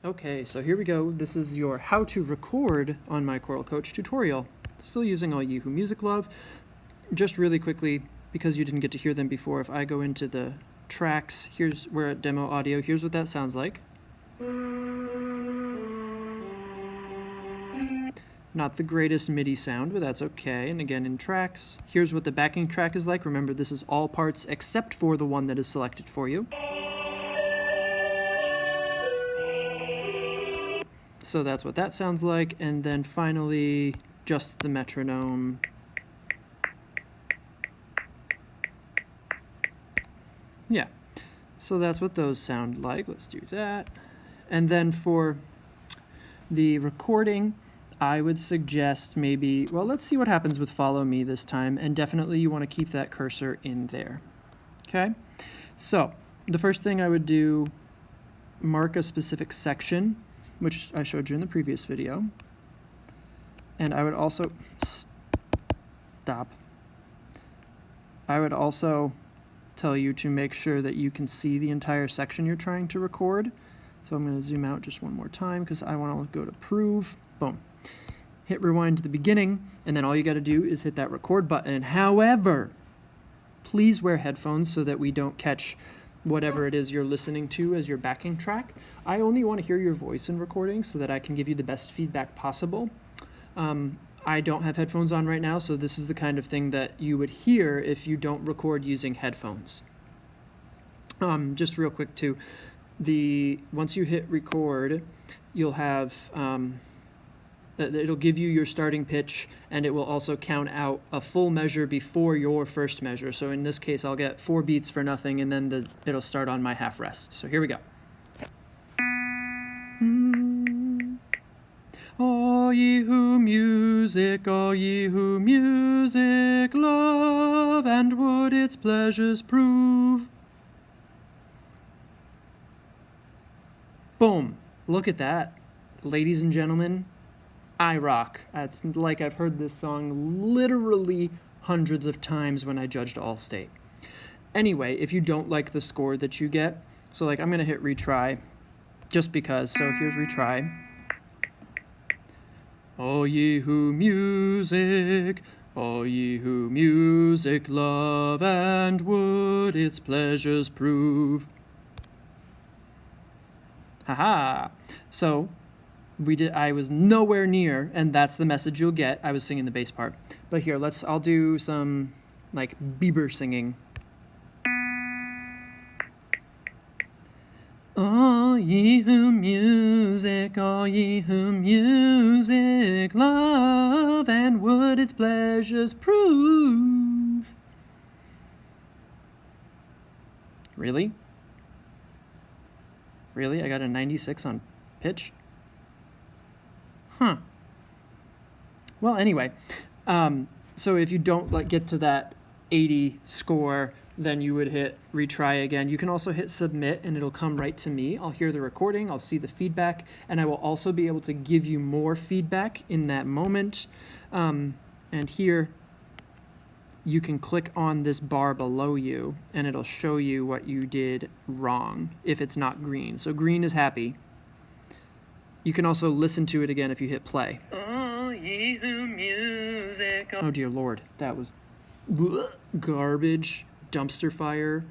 Okay, so here we go. This is your how to record on My Choral Coach tutorial. Still using All Ye Who Music Love. Just really quickly, because you didn't get to hear them before, if I go into the tracks, we're at demo audio, here's what that sounds like. Not the greatest MIDI sound, but that's okay. And again, in tracks, here's what the backing track is like. Remember, this is all parts except for the one that is selected for you. So that's what that sounds like. And then finally, just the metronome. Yeah, so that's what those sound like. Let's do that. And then for the recording, I would suggest maybe, well, let's see what happens with Follow Me this time. And definitely you want to keep that cursor in there. Okay, so the first thing I would do, mark a specific section, which I showed you in the previous video. And I would also, stop. I would also tell you to make sure that you can see the entire section you're trying to record. So I'm going to zoom out just one more time because I want to go to prove. Boom. Hit rewind to the beginning, and then all you got to do is hit that record button. However, please wear headphones so that we don't catch whatever it is you're listening to as your backing track. I only want to hear your voice in recording so that I can give you the best feedback possible. I don't have headphones on right now, so this is the kind of thing that you would hear if you don't record using headphones. Just real quick too, once you hit record, you'll have, it'll give you your starting pitch, and it will also count out a full measure before your first measure. So in this case, I'll get 4 beats for nothing, and then it'll start on my half rest. So here we go. All ye who music love, and would its pleasures prove. Boom. Look at that. Ladies and gentlemen, I rock. It's like I've heard this song literally hundreds of times when I judged Allstate. Anyway, if you don't like the score that you get, so like I'm going to hit retry just because. So here's retry. All ye who music love, and would its pleasures prove. Haha. So I was nowhere near, and that's the message you'll get. I was singing the bass part. But here, I'll do some like Bieber singing. All ye who music love, and would its pleasures prove. Really? Really? I got a 96 on pitch? Huh. Well, anyway, so if you don't get to that 80 score, then you would hit retry again. You can also hit submit, and it'll come right to me. I'll hear the recording, I'll see the feedback, and I will also be able to give you more feedback in that moment. And here, you can click on this bar below you, and it'll show you what you did wrong if it's not green. So green is happy. You can also listen to it again if you hit play. Oh, ye who music. Oh dear Lord, that was garbage, dumpster fire.